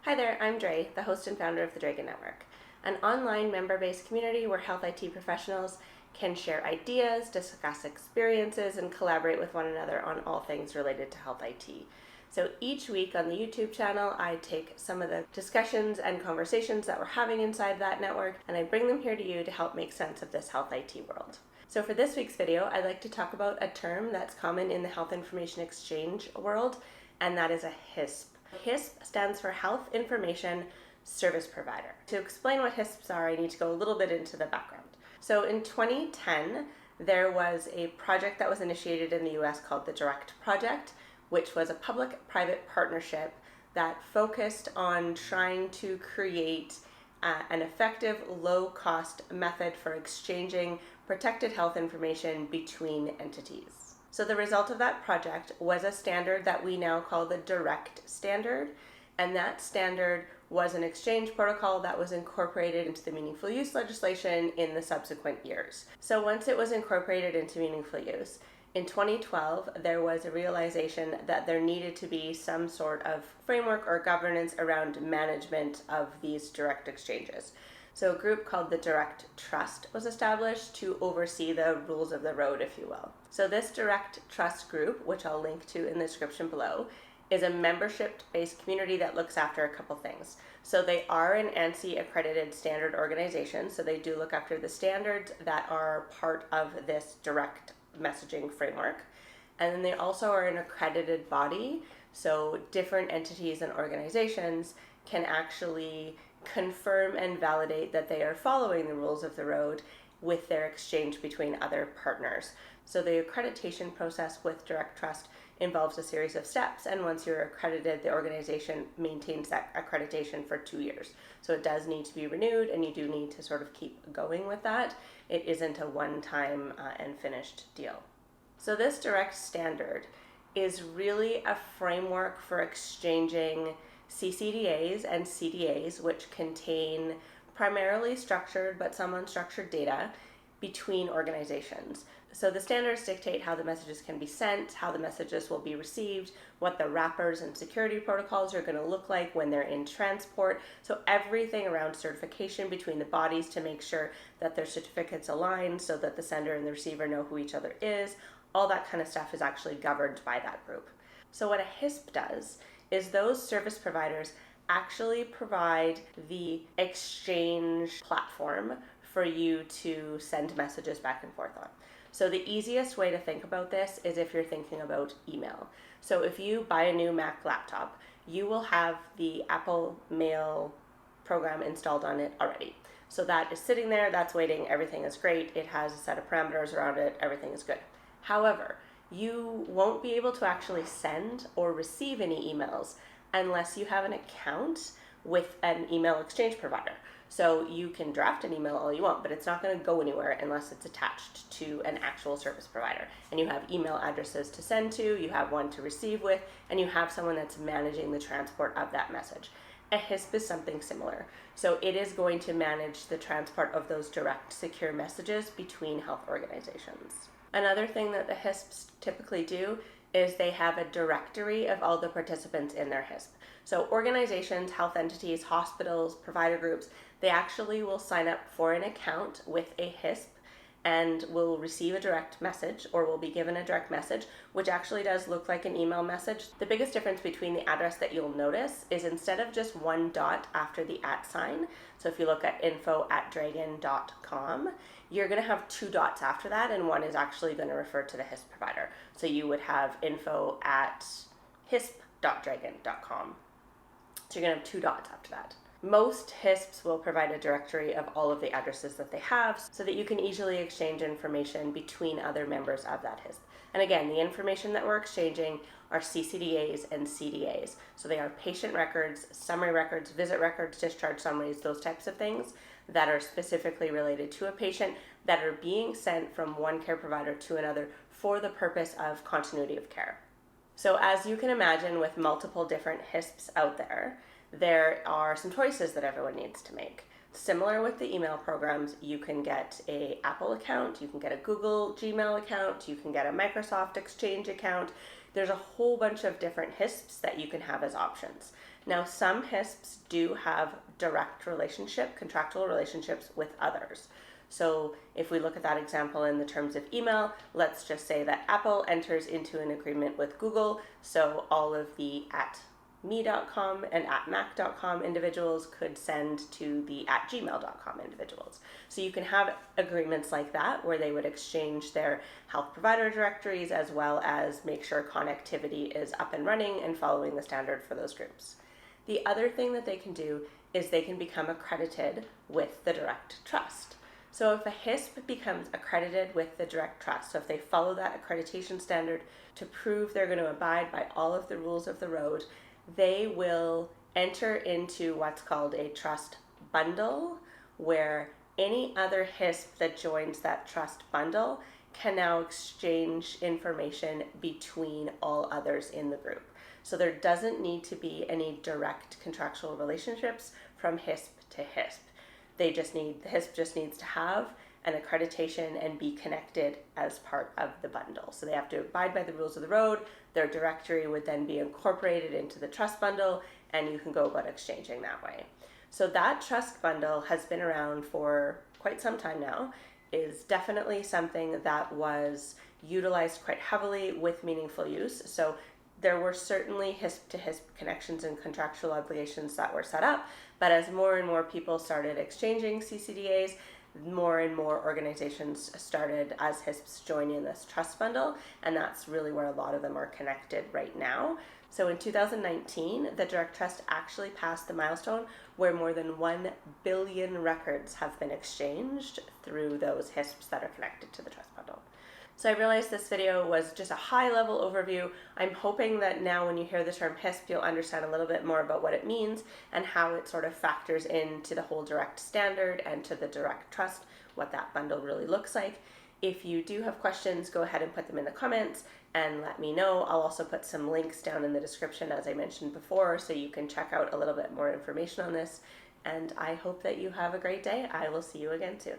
Hi there, I'm Dre, the host and founder of the Dragon Network, an online member-based community where health IT professionals can share ideas, discuss experiences, and collaborate with one another on all things related to health IT. So each week on the YouTube channel, I take some of the discussions and conversations that we're having inside that network, and I bring them here to you to help make sense of this health IT world. So for this week's video, I'd like to talk about a term that's common in the health information exchange world, and that is a HISP. HISP stands for Health Information Service Provider. To explain what HISPs are, I need to go a little bit into the background. So in 2010, there was a project that was initiated in the US called the Direct Project, which was a public-private partnership that focused on trying to create an effective, low-cost method for exchanging protected health information between entities. So the result of that project was a standard that we now call the Direct Standard, and that standard was an exchange protocol that was incorporated into the meaningful use legislation in the subsequent years. So once it was incorporated into meaningful use, in 2012, there was a realization that there needed to be some sort of framework or governance around management of these direct exchanges. So a group called the Direct Trust was established to oversee the rules of the road, if you will. So this Direct Trust group, which I'll link to in the description below, is a membership-based community that looks after a couple things. So they are an ANSI accredited standard organization, so they do look after the standards that are part of this direct messaging framework. And then they also are an accredited body, so different entities and organizations can actually confirm and validate that they are following the rules of the road with their exchange between other partners. So the accreditation process with Direct Trust involves a series of steps, and once you're accredited, the organization maintains that accreditation for 2 years. So it does need to be renewed, and you do need to sort of keep going with that. It isn't a one-time and finished deal. So this direct standard is really a framework for exchanging CCDAs and CDAs, which contain primarily structured but some unstructured data between organizations. So the standards dictate how the messages can be sent, how the messages will be received, what the wrappers and security protocols are going to look like when they're in transport. So everything around certification between the bodies to make sure that their certificates align so that the sender and the receiver know who each other is. All that kind of stuff is actually governed by that group. So what a HISP does is those service providers actually provide the exchange platform for you to send messages back and forth on. So the easiest way to think about this is if you're thinking about email. So if you buy a new Mac laptop, you will have the Apple Mail program installed on it already. So that is sitting there, that's waiting, everything is great, it has a set of parameters around it, everything is good. However, you won't be able to actually send or receive any emails unless you have an account with an email exchange provider. So you can draft an email all you want, but it's not going to go anywhere unless it's attached to an actual service provider. And you have email addresses to send to, you have one to receive with, and you have someone that's managing the transport of that message. A HISP is something similar. So it is going to manage the transport of those direct secure messages between health organizations. Another thing that the HISPs typically do is they have a directory of all the participants in their HISP. So organizations, health entities, hospitals, provider groups, they actually will sign up for an account with a HISP and will receive a direct message or will be given a direct message, which actually does look like an email message. The biggest difference between the address that you'll notice is instead of just one dot after the @ sign, so if you look at info@dragon.com, you're going to have 2 dots after that, and one is actually going to refer to the HISP provider. So you would have info@hisp.dragon.com. So you're going to have 2 dots after that. Most HISPs will provide a directory of all of the addresses that they have so that you can easily exchange information between other members of that HISP. And again, the information that we're exchanging are CCDAs and CDAs. So they are patient records, summary records, visit records, discharge summaries, those types of things that are specifically related to a patient that are being sent from one care provider to another for the purpose of continuity of care. So as you can imagine, with multiple different HISPs out there, there are some choices that everyone needs to make. Similar with the email programs, you can get an Apple account, you can get a Google Gmail account, you can get a Microsoft Exchange account, There's a whole bunch of different HISPs that you can have as options. Now, some HISPs do have direct relationship, contractual relationships with others. So if we look at that example in the terms of email, let's just say that Apple enters into an agreement with Google, so all of the @me.com and @mac.com individuals could send to the @gmail.com individuals. So you can have agreements like that where they would exchange their health provider directories as well as make sure connectivity is up and running and following the standard for those groups. The other thing that they can do is they can become accredited with the direct trust. So if a HISP becomes accredited with the direct trust, so if they follow that accreditation standard to prove they're going to abide by all of the rules of the road, they will enter into what's called a trust bundle, where any other HISP that joins that trust bundle can now exchange information between all others in the group. So there doesn't need to be any direct contractual relationships from HISP to HISP. The HISP just needs to have an accreditation and be connected as part of the bundle. So they have to abide by the rules of the road. Their directory would then be incorporated into the trust bundle, and you can go about exchanging that way. So that trust bundle has been around for quite some time now, is definitely something that was utilized quite heavily with meaningful use. So there were certainly HISP to HISP connections and contractual obligations that were set up, but as more and more people started exchanging CCDAs, more and more organizations started as HISPs join in this trust bundle, and that's really where a lot of them are connected right now. So in 2019, the Direct Trust actually passed the milestone where more than 1 billion records have been exchanged through those HISPs that are connected to the trust bundle. So I realized this video was just a high-level overview. I'm hoping that now when you hear the term HISP, you'll understand a little bit more about what it means and how it sort of factors into the whole direct standard and to the direct trust, what that bundle really looks like. If you do have questions, go ahead and put them in the comments and let me know. I'll also put some links down in the description, as I mentioned before, so you can check out a little bit more information on this. And I hope that you have a great day. I will see you again soon.